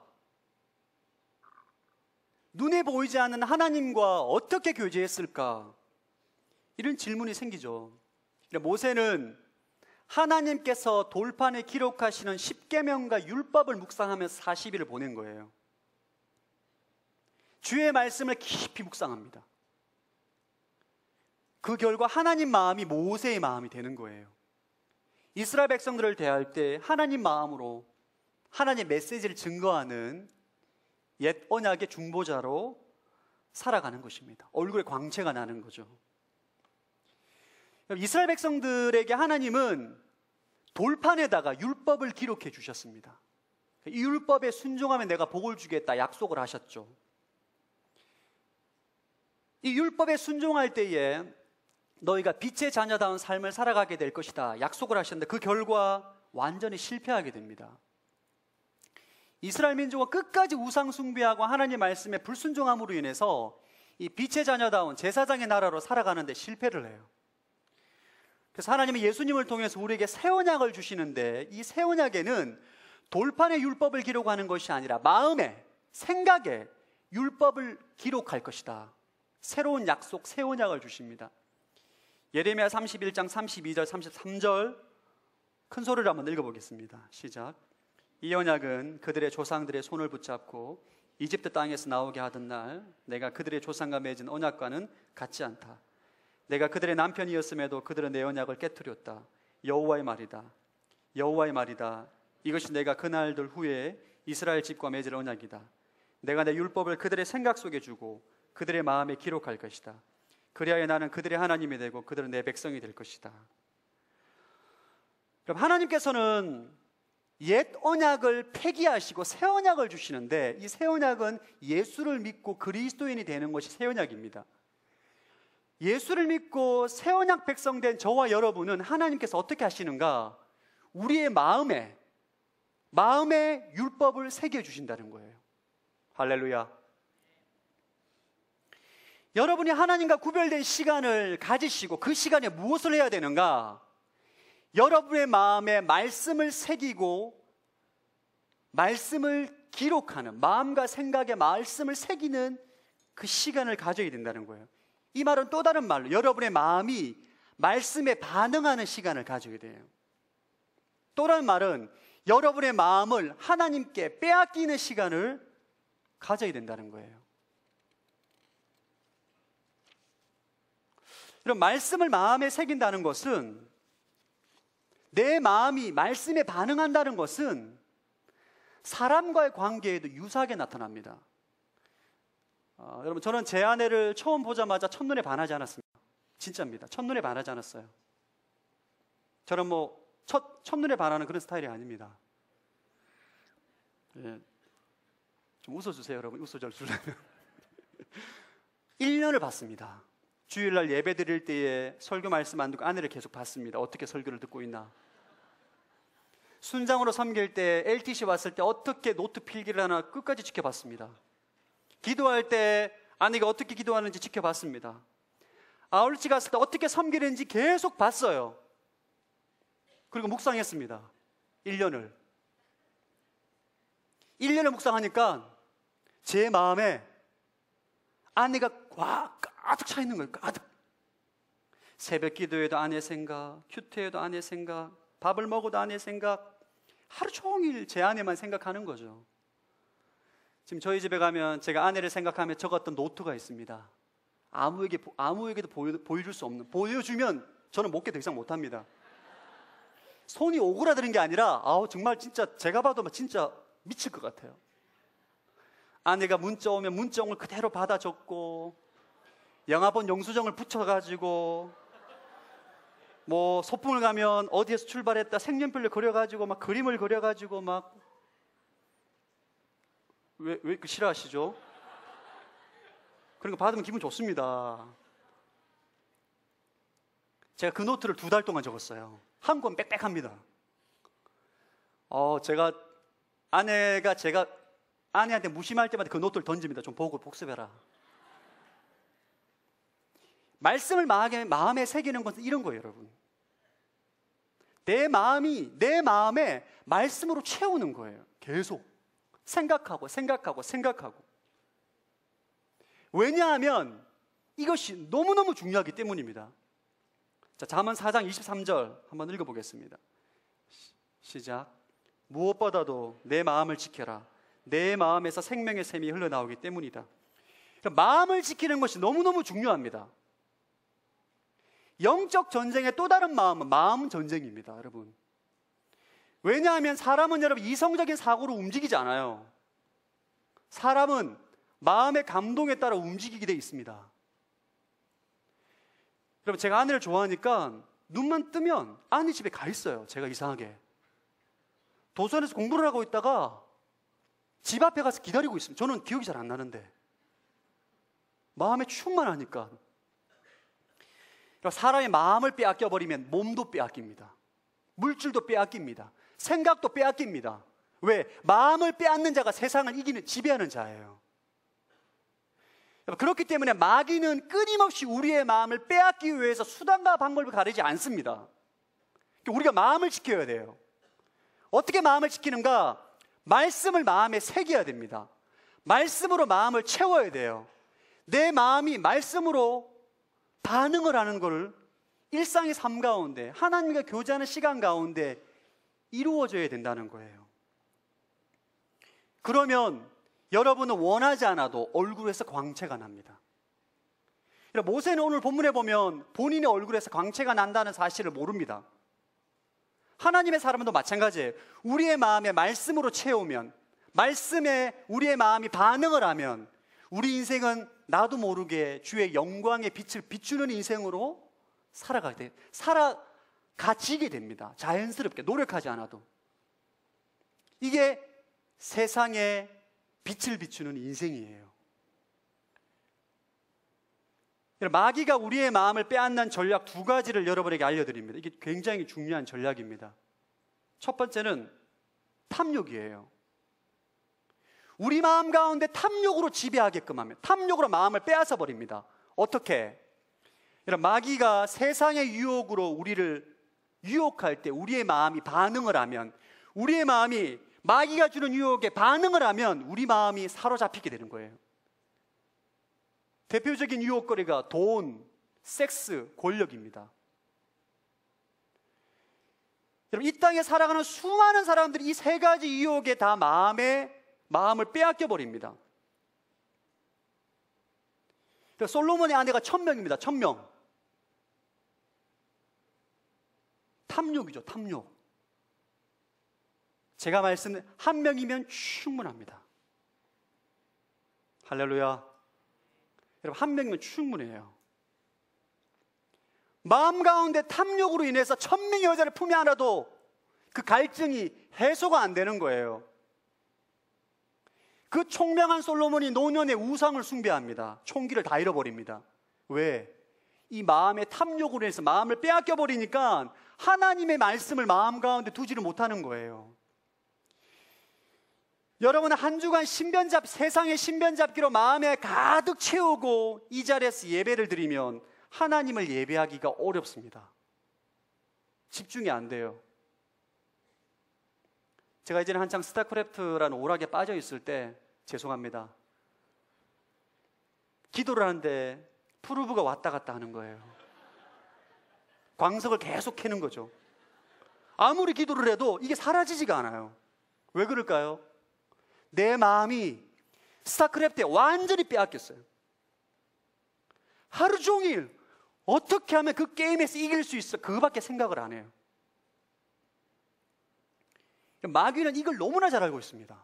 눈에 보이지 않는 하나님과 어떻게 교제했을까? 이런 질문이 생기죠. 모세는 하나님께서 돌판에 기록하시는 십계명과 율법을 묵상하면서 40일을 보낸 거예요. 주의 말씀을 깊이 묵상합니다. 그 결과 하나님 마음이 모세의 마음이 되는 거예요. 이스라엘 백성들을 대할 때 하나님 마음으로 하나님의 메시지를 증거하는 옛 언약의 중보자로 살아가는 것입니다. 얼굴에 광채가 나는 거죠. 이스라엘 백성들에게 하나님은 돌판에다가 율법을 기록해 주셨습니다. 이 율법에 순종하면 내가 복을 주겠다 약속을 하셨죠. 이 율법에 순종할 때에 너희가 빛의 자녀다운 삶을 살아가게 될 것이다 약속을 하셨는데 그 결과 완전히 실패하게 됩니다. 이스라엘 민족은 끝까지 우상 숭배하고 하나님 말씀에 불순종함으로 인해서 이 빛의 자녀다운 제사장의 나라로 살아가는데 실패를 해요. 그래서 하나님은 예수님을 통해서 우리에게 새 언약을 주시는데 이 새 언약에는 돌판에 율법을 기록하는 것이 아니라 마음에, 생각에 율법을 기록할 것이다. 새로운 약속, 새 언약을 주십니다. 예레미야 31장 32절 33절 큰 소리로 한번 읽어보겠습니다. 시작. 이 언약은 그들의 조상들의 손을 붙잡고 이집트 땅에서 나오게 하던 날 내가 그들의 조상과 맺은 언약과는 같지 않다. 내가 그들의 남편이었음에도 그들은 내 언약을 깨트렸다. 여호와의 말이다. 여호와의 말이다. 이것이 내가 그날들 후에 이스라엘 집과 맺을 언약이다. 내가 내 율법을 그들의 생각 속에 주고 그들의 마음에 기록할 것이다. 그리하여 나는 그들의 하나님이 되고 그들은 내 백성이 될 것이다. 그럼 하나님께서는 옛 언약을 폐기하시고 새 언약을 주시는데 이 새 언약은 예수를 믿고 그리스도인이 되는 것이 새 언약입니다. 예수를 믿고 새 언약 백성 된 저와 여러분은 하나님께서 어떻게 하시는가? 우리의 마음에 율법을 새겨주신다는 거예요. 할렐루야. 여러분이 하나님과 구별된 시간을 가지시고 그 시간에 무엇을 해야 되는가? 여러분의 마음에 말씀을 새기고 말씀을 기록하는, 마음과 생각에 말씀을 새기는 그 시간을 가져야 된다는 거예요. 이 말은 또 다른 말로 여러분의 마음이 말씀에 반응하는 시간을 가져야 돼요. 또 다른 말은 여러분의 마음을 하나님께 빼앗기는 시간을 가져야 된다는 거예요. 이런 말씀을 마음에 새긴다는 것은, 내 마음이 말씀에 반응한다는 것은 사람과의 관계에도 유사하게 나타납니다. 여러분, 저는 제 아내를 처음 보자마자 첫눈에 반하지 않았습니다. 진짜입니다. 첫눈에 반하지 않았어요. 저는 첫눈에 반하는 그런 스타일이 아닙니다. 예, 좀 웃어주세요, 여러분. 웃어주려면 1년을 봤습니다. 주일날 예배 드릴 때에 설교 말씀 안 듣고 아내를 계속 봤습니다. 어떻게 설교를 듣고 있나. 순장으로 섬길 때, LTC 왔을 때 어떻게 노트 필기를 하나 끝까지 지켜봤습니다. 기도할 때 아내가 어떻게 기도하는지 지켜봤습니다. 아울치 갔을 때 어떻게 섬기는지 계속 봤어요. 그리고 묵상했습니다. 1년을 묵상하니까 제 마음에 아내가 가득 차 있는 거예요. 가득. 새벽 기도에도 아내 생각, 큐트에도 아내 생각, 밥을 먹어도 아내 생각, 하루 종일 제 아내만 생각하는 거죠. 지금 저희 집에 가면 제가 아내를 생각하며 적었던 노트가 있습니다. 아무에게도 보여줄 수 없는, 보여주면 저는 목회 더 이상 못합니다. 손이 오그라드는 게 아니라 정말 진짜 제가 봐도 진짜 미칠 것 같아요. 아내가 문자 오면 문자용을 그대로 받아 적고, 영화본 영수증을 붙여가지고, 소풍을 가면 어디에서 출발했다 색연필로 그려가지고 막 그림을 그려가지고 막. 왜 싫어하시죠? 그런 거 받으면 기분 좋습니다. 제가 그 노트를 2달 동안 적었어요. 한 권 빽빽합니다. 아내가 제가 아내한테 무심할 때마다 그 노트를 던집니다. 좀 보고 복습해라. 말씀을 마음에 새기는 것은 이런 거예요, 여러분. 내 마음에 말씀으로 채우는 거예요. 계속 생각하고. 왜냐하면 이것이 너무너무 중요하기 때문입니다. 자, 잠언 4장 23절 한번 읽어보겠습니다. 시작. 무엇보다도 내 마음을 지켜라. 내 마음에서 생명의 샘이 흘러나오기 때문이다. 그러니까 마음을 지키는 것이 너무너무 중요합니다. 영적 전쟁의 또 다른 마음은 마음 전쟁입니다, 여러분. 왜냐하면 사람은 여러분 이성적인 사고로 움직이지 않아요. 사람은 마음의 감동에 따라 움직이게 되어 있습니다. 여러분, 제가 아내를 좋아하니까 눈만 뜨면 아내 집에 가 있어요. 제가 이상하게 도서관에서 공부를 하고 있다가 집 앞에 가서 기다리고 있습니다. 저는 기억이 잘 안 나는데 마음에 충만하니까. 사람의 마음을 빼앗겨버리면 몸도 빼앗깁니다. 물질도 빼앗깁니다. 생각도 빼앗깁니다. 왜? 마음을 빼앗는 자가 세상을 지배하는 자예요. 그렇기 때문에 마귀는 끊임없이 우리의 마음을 빼앗기 위해서 수단과 방법을 가리지 않습니다. 우리가 마음을 지켜야 돼요. 어떻게 마음을 지키는가? 말씀을 마음에 새겨야 됩니다. 말씀으로 마음을 채워야 돼요. 내 마음이 말씀으로 반응을 하는 것을 일상의 삶 가운데, 하나님과 교제하는 시간 가운데 이루어져야 된다는 거예요. 그러면 여러분은 원하지 않아도 얼굴에서 광채가 납니다. 모세는 오늘 본문에 보면 본인의 얼굴에서 광채가 난다는 사실을 모릅니다. 하나님의 사람도 마찬가지예요. 우리의 마음에 말씀으로 채우면, 말씀에 우리의 마음이 반응을 하면 우리 인생은 나도 모르게 주의 영광의 빛을 비추는 인생으로 살아가지게 됩니다. 자연스럽게, 노력하지 않아도. 이게 세상에 빛을 비추는 인생이에요. 마귀가 우리의 마음을 빼앗는 전략 2가지를 여러분에게 알려드립니다. 이게 굉장히 중요한 전략입니다. 첫 번째는 탐욕이에요. 우리 마음 가운데 탐욕으로 지배하게끔 하면, 탐욕으로 마음을 빼앗아 버립니다. 어떻게? 마귀가 세상의 유혹으로 우리를 유혹할 때 우리의 마음이 반응을 하면, 우리의 마음이 마귀가 주는 유혹에 반응을 하면 우리 마음이 사로잡히게 되는 거예요. 대표적인 유혹거리가 돈, 섹스, 권력입니다. 여러분, 이 땅에 살아가는 수많은 사람들이 이 3가지 유혹에 다 마음을 빼앗겨 버립니다. 솔로몬의 아내가 1000명입니다. 1000명. 탐욕이죠, 탐욕. 제가 말씀드린 한 명이면 충분합니다. 할렐루야. 여러분, 한 명이면 충분해요. 마음 가운데 탐욕으로 인해서 1000명의 여자를 품에 안아도 그 갈증이 해소가 안 되는 거예요. 그 총명한 솔로몬이 노년의 우상을 숭배합니다. 총기를 다 잃어버립니다. 왜? 이 마음의 탐욕으로 인해서 마음을 빼앗겨 버리니까 하나님의 말씀을 마음 가운데 두지를 못하는 거예요. 여러분, 한 주간 세상의 신변잡기로 마음에 가득 채우고 이 자리에서 예배를 드리면 하나님을 예배하기가 어렵습니다. 집중이 안 돼요. 제가 이제는 한창 스타크래프트라는 오락에 빠져 있을 때, 죄송합니다, 기도를 하는데 프루브가 왔다 갔다 하는 거예요. 광석을 계속 캐는 거죠. 아무리 기도를 해도 이게 사라지지가 않아요. 왜 그럴까요? 내 마음이 스타크래프트에 완전히 빼앗겼어요. 하루 종일 어떻게 하면 그 게임에서 이길 수 있어, 그거밖에 생각을 안 해요. 마귀는 이걸 너무나 잘 알고 있습니다.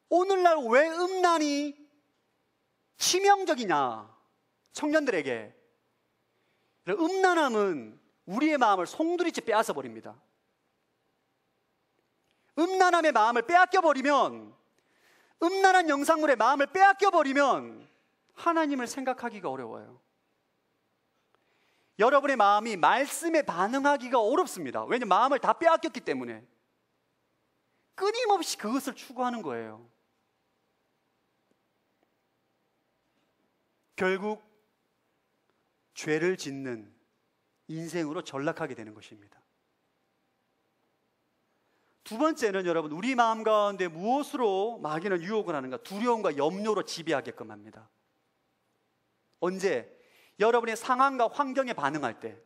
오늘날 왜 음란이 치명적이냐, 청년들에게. 음란함은 우리의 마음을 송두리째 빼앗아 버립니다. 음란함의 마음을 빼앗겨 버리면, 음란한 영상물의 마음을 빼앗겨 버리면 하나님을 생각하기가 어려워요. 여러분의 마음이 말씀에 반응하기가 어렵습니다. 왜냐하면 마음을 다 빼앗겼기 때문에. 끊임없이 그것을 추구하는 거예요. 결국 죄를 짓는 인생으로 전락하게 되는 것입니다. 두 번째는 여러분, 우리 마음 가운데 무엇으로 마귀는 유혹을 하는가? 두려움과 염려로 지배하게끔 합니다. 언제? 여러분의 상황과 환경에 반응할 때.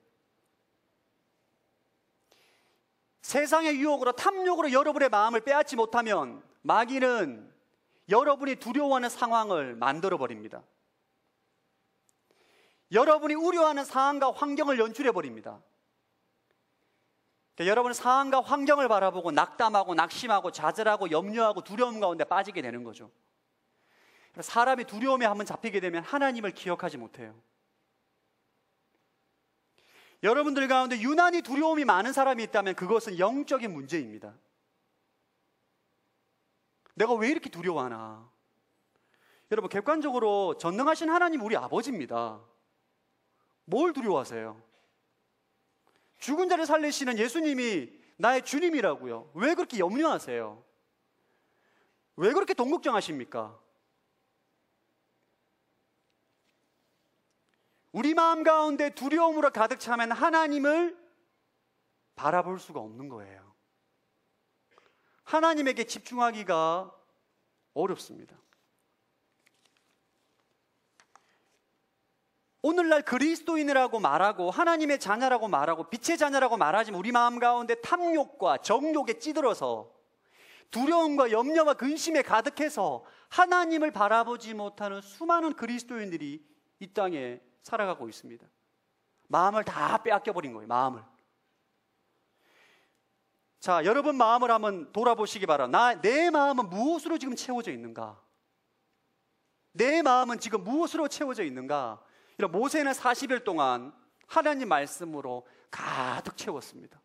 세상의 유혹으로, 탐욕으로 여러분의 마음을 빼앗지 못하면 마귀는 여러분이 두려워하는 상황을 만들어 버립니다. 여러분이 우려하는 상황과 환경을 연출해 버립니다. 그러니까 여러분은 상황과 환경을 바라보고 낙담하고 낙심하고 좌절하고 염려하고 두려움 가운데 빠지게 되는 거죠. 사람이 두려움에 한번 잡히게 되면 하나님을 기억하지 못해요. 여러분들 가운데 유난히 두려움이 많은 사람이 있다면 그것은 영적인 문제입니다. 내가 왜 이렇게 두려워하나? 여러분, 객관적으로 전능하신 하나님 우리 아버지입니다. 뭘 두려워하세요? 죽은 자를 살리시는 예수님이 나의 주님이라고요. 왜 그렇게 염려하세요? 왜 그렇게 돈 걱정하십니까? 우리 마음 가운데 두려움으로 가득 차면 하나님을 바라볼 수가 없는 거예요. 하나님에게 집중하기가 어렵습니다. 오늘날 그리스도인이라고 말하고 하나님의 자녀라고 말하고 빛의 자녀라고 말하지만 우리 마음 가운데 탐욕과 정욕에 찌들어서 두려움과 염려와 근심에 가득해서 하나님을 바라보지 못하는 수많은 그리스도인들이 이 땅에 살아가고 있습니다. 마음을 다 빼앗겨버린 거예요. 마음을. 자, 여러분 마음을 한번 돌아보시기 바랍니다. 내 마음은 무엇으로 지금 채워져 있는가? 내 마음은 지금 무엇으로 채워져 있는가? 이런 모세는 40일 동안 하나님 말씀으로 가득 채웠습니다.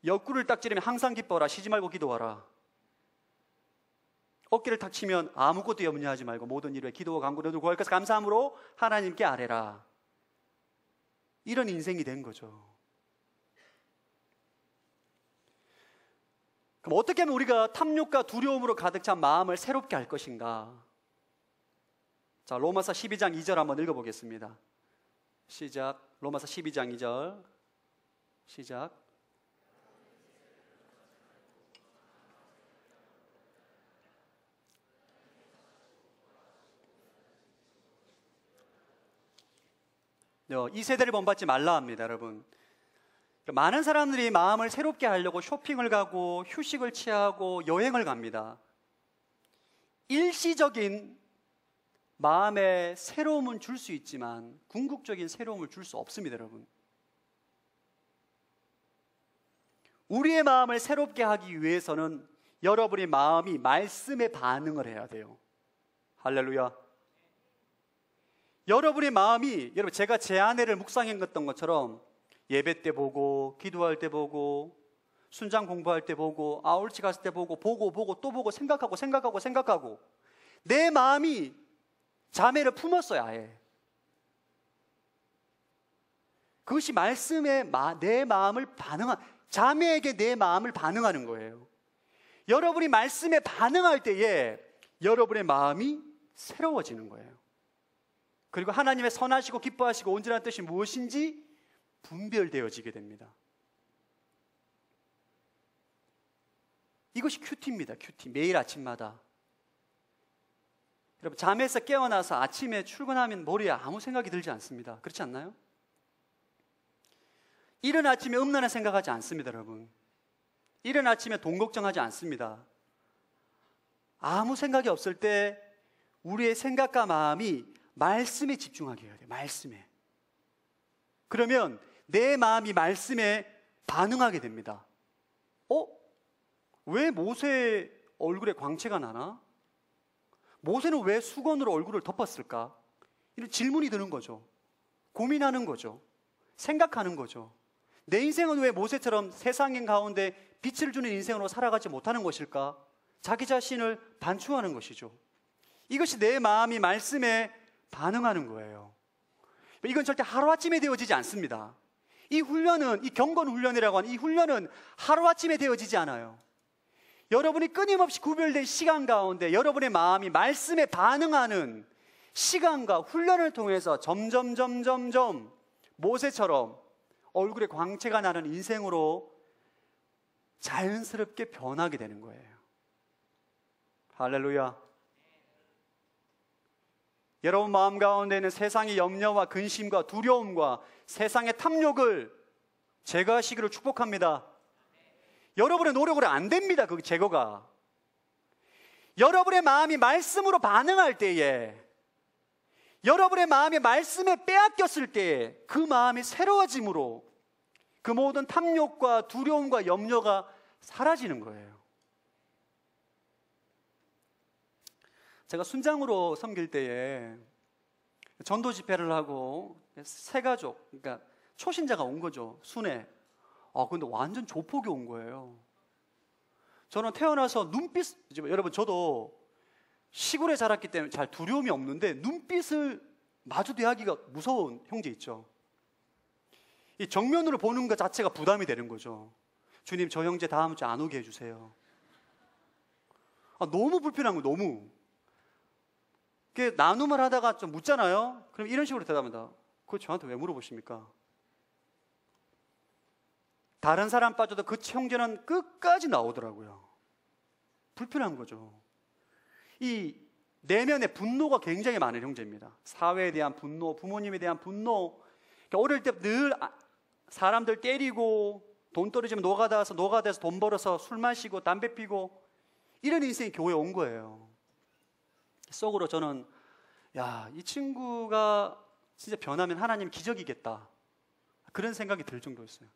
옆구리를 딱 찌르면 항상 기뻐라, 쉬지 말고 기도하라. 어깨를 탁 치면 아무것도 염려하지 말고 모든 일에 기도와 간구로 구할 것을 감사함으로 하나님께 아뢰라. 이런 인생이 된 거죠. 그럼 어떻게 하면 우리가 탐욕과 두려움으로 가득 찬 마음을 새롭게 할 것인가? 자, 로마서 12장 2절 한번 읽어보겠습니다. 시작. 로마서 12장 2절 시작. 이 세대를 본받지 말라 합니다, 여러분. 많은 사람들이 마음을 새롭게 하려고 쇼핑을 가고 휴식을 취하고 여행을 갑니다. 일시적인 마음에 새로움은 줄 수 있지만 궁극적인 새로움을 줄 수 없습니다, 여러분. 우리의 마음을 새롭게 하기 위해서는 여러분의 마음이 말씀에 반응을 해야 돼요. 할렐루야. 여러분의 마음이, 여러분, 제가 제 아내를 묵상했던 것처럼 예배 때 보고, 기도할 때 보고, 순장 공부할 때 보고, 아울치 갔을 때 보고, 또 보고, 생각하고 내 마음이 자매를 품었어요, 아예. 그것이 말씀에 내 마음을 자매에게 내 마음을 반응하는 거예요. 여러분이 말씀에 반응할 때에 여러분의 마음이 새로워지는 거예요. 그리고 하나님의 선하시고 기뻐하시고 온전한 뜻이 무엇인지 분별되어지게 됩니다. 이것이 큐티입니다. 큐티. 매일 아침마다. 여러분, 잠에서 깨어나서 아침에 출근하면 머리에 아무 생각이 들지 않습니다. 그렇지 않나요? 이른 아침에 음란한 생각하지 않습니다, 여러분. 이른 아침에 돈 걱정하지 않습니다. 아무 생각이 없을 때 우리의 생각과 마음이 말씀에 집중하게 해야 돼요. 말씀에. 그러면 내 마음이 말씀에 반응하게 됩니다. 왜 모세 얼굴에 광채가 나나? 모세는 왜 수건으로 얼굴을 덮었을까? 이런 질문이 드는 거죠. 고민하는 거죠. 생각하는 거죠. 내 인생은 왜 모세처럼 세상 가운데 빛을 주는 인생으로 살아가지 못하는 것일까? 자기 자신을 반추하는 것이죠. 이것이 내 마음이 말씀에 반응하는 거예요. 이건 절대 하루아침에 되어지지 않습니다. 이 훈련은, 이 경건 훈련이라고 하는 이 훈련은 하루아침에 되어지지 않아요. 여러분이 끊임없이 구별된 시간 가운데 여러분의 마음이 말씀에 반응하는 시간과 훈련을 통해서 점점 모세처럼 얼굴에 광채가 나는 인생으로 자연스럽게 변하게 되는 거예요. 할렐루야. 여러분 마음 가운데는 세상의 염려와 근심과 두려움과 세상의 탐욕을 제거하시기를 축복합니다. 여러분의 노력으로 안 됩니다. 그 제거가. 여러분의 마음이 말씀으로 반응할 때에, 여러분의 마음이 말씀에 빼앗겼을 때에 그 마음이 새로워짐으로 그 모든 탐욕과 두려움과 염려가 사라지는 거예요. 제가 순장으로 섬길 때에 전도 집회를 하고 세 가족, 그러니까 초신자가 온 거죠. 순회. 근데 완전 조폭이 온 거예요. 저는 태어나서 여러분 저도 시골에 자랐기 때문에 잘 두려움이 없는데 눈빛을 마주대하기가 무서운 형제 있죠. 이 정면으로 보는 것 자체가 부담이 되는 거죠. 주님, 저 형제 다음 주에 안 오게 해주세요. 너무 불편한 거예요. 너무. 나눔을 하다가 좀 묻잖아요. 그럼 이런 식으로 대답합니다. 그거 저한테 왜 물어보십니까? 다른 사람 빠져도 그 형제는 끝까지 나오더라고요. 불편한 거죠. 이 내면의 분노가 굉장히 많은 형제입니다. 사회에 대한 분노, 부모님에 대한 분노. 어릴 때 늘 사람들 때리고 돈 떨어지면 노가다에서 돈 벌어서 술 마시고 담배 피고 이런 인생이 교회에 온 거예요. 속으로 저는 이 친구가 진짜 변하면 하나님 기적이겠다, 그런 생각이 들 정도였어요.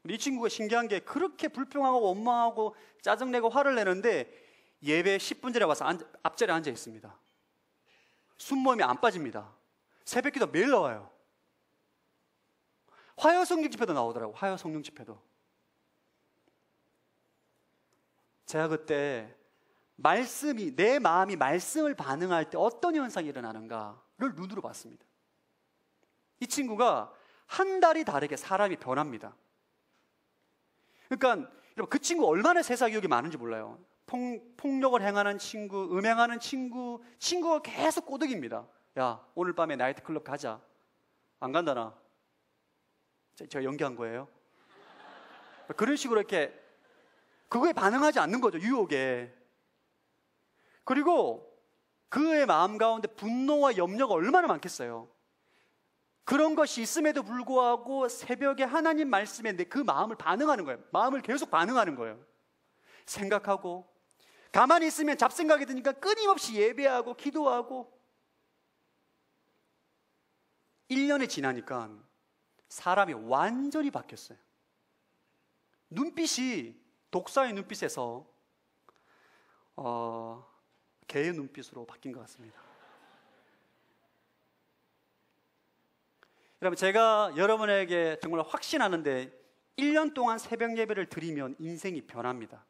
이 친구가 신기한 게 그렇게 불평하고 원망하고 짜증내고 화를 내는데 예배 10분 전에 와서 앞자리에 앉아 있습니다. 숨모임이 안 빠집니다. 새벽기도 매일 나와요. 화요성령 집회도 나오더라고요. 화요성령 집회도. 제가 그때 내 마음이 말씀을 반응할 때 어떤 현상이 일어나는가를 눈으로 봤습니다. 이 친구가 한 달이 다르게 사람이 변합니다. 그러니까 여러분, 그 친구 얼마나 세상교육이 많은지 몰라요. 폭력을 행하는 친구, 음행하는 친구가 계속 꼬드깁니다. 야, 오늘 밤에 나이트클럽 가자. 안 간다 나. 제가 연기한 거예요. 그런 식으로 이렇게 그거에 반응하지 않는 거죠. 유혹에. 그리고 그의 마음 가운데 분노와 염려가 얼마나 많겠어요. 그런 것이 있음에도 불구하고 새벽에 하나님 말씀에 그 마음을 반응하는 거예요. 마음을 계속 반응하는 거예요. 생각하고 가만히 있으면 잡생각이 드니까 끊임없이 예배하고 기도하고 1년이 지나니까 사람이 완전히 바뀌었어요. 눈빛이 독사의 눈빛에서 개의 눈빛으로 바뀐 것 같습니다. 여러분, 제가 여러분에게 정말 확신하는데 1년 동안 새벽 예배를 드리면 인생이 변합니다.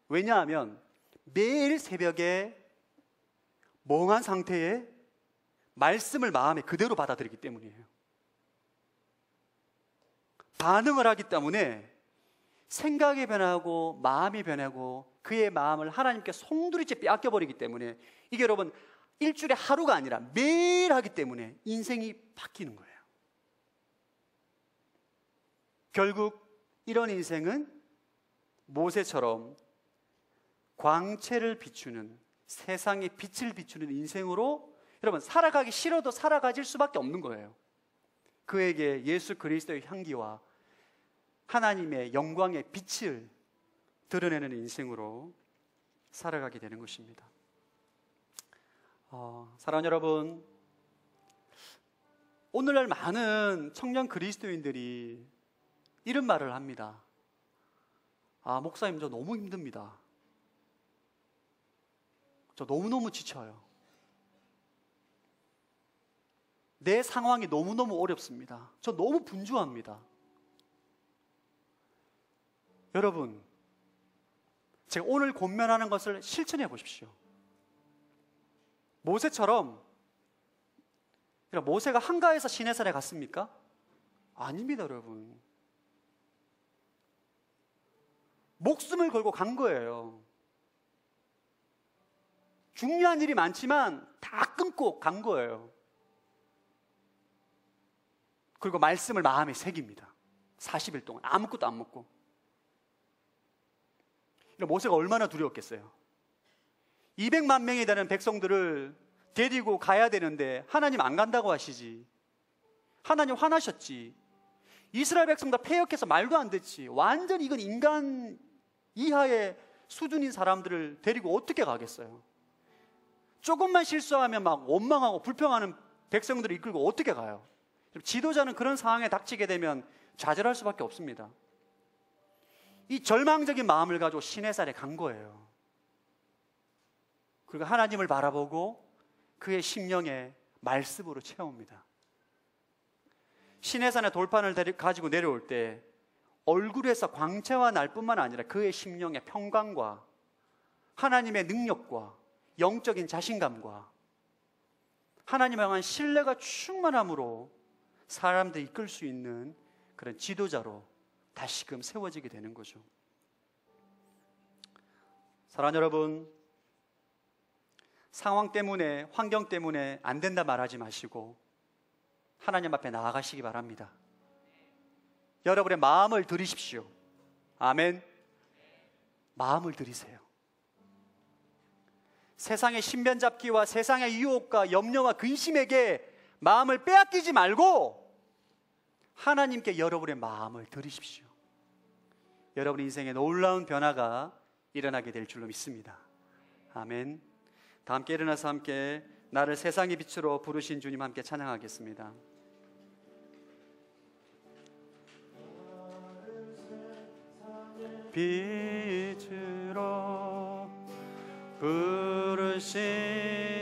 왜냐하면 매일 새벽에 멍한 상태에 말씀을 마음에 그대로 받아들이기 때문이에요. 반응을 하기 때문에 생각이 변하고 마음이 변하고 그의 마음을 하나님께 송두리째 빼앗겨버리기 때문에 이게 여러분 일주일에 하루가 아니라 매일 하기 때문에 인생이 바뀌는 거예요. 결국 이런 인생은 모세처럼 광채를 비추는, 세상의 빛을 비추는 인생으로 여러분 살아가기 싫어도 살아가질 수밖에 없는 거예요. 그에게 예수 그리스도의 향기와 하나님의 영광의 빛을 드러내는 인생으로 살아가게 되는 것입니다. 사랑하는 여러분, 오늘날 많은 청년 그리스도인들이 이런 말을 합니다. 목사님, 저 너무 힘듭니다. 저 너무너무 지쳐요. 내 상황이 너무너무 어렵습니다. 저 너무 분주합니다. 여러분, 제가 오늘 권면하는 것을 실천해 보십시오. 모세처럼, 모세가 한가해서 시내산에 갔습니까? 아닙니다, 여러분. 목숨을 걸고 간 거예요. 중요한 일이 많지만 다 끊고 간 거예요. 그리고 말씀을 마음에 새깁니다. 40일 동안 아무것도 안 먹고. 모세가 얼마나 두려웠겠어요. 200만 명이 되는 백성들을 데리고 가야 되는데 하나님 안 간다고 하시지. 하나님 화나셨지. 이스라엘 백성 다 패역해서 말도 안 됐지. 완전히 이건 인간 이하의 수준인 사람들을 데리고 어떻게 가겠어요. 조금만 실수하면 막 원망하고 불평하는 백성들을 이끌고 어떻게 가요. 지도자는 그런 상황에 닥치게 되면 좌절할 수밖에 없습니다. 이 절망적인 마음을 가지고 시내산에 간 거예요. 그리고 하나님을 바라보고 그의 심령에 말씀으로 채웁니다. 시내산의 돌판을 가지고 내려올 때 얼굴에서 광채가 날 뿐만 아니라 그의 심령의 평강과 하나님의 능력과 영적인 자신감과 하나님을 향한 신뢰가 충만함으로 사람들을 이끌 수 있는 그런 지도자로 다시금 세워지게 되는 거죠. 사랑하는 여러분, 상황 때문에, 환경 때문에 안 된다 말하지 마시고 하나님 앞에 나아가시기 바랍니다. 여러분의 마음을 들이십시오. 아멘. 마음을 들이세요. 세상의 신변잡기와 세상의 유혹과 염려와 근심에게 마음을 빼앗기지 말고 하나님께 여러분의 마음을 들이십시오. 여러분 인생에 놀라운 변화가 일어나게 될 줄로 믿습니다. 아멘. 다 함께 일어나서 함께 나를 세상의 빛으로 부르신 주님 함께 찬양하겠습니다. 빛으로 부르신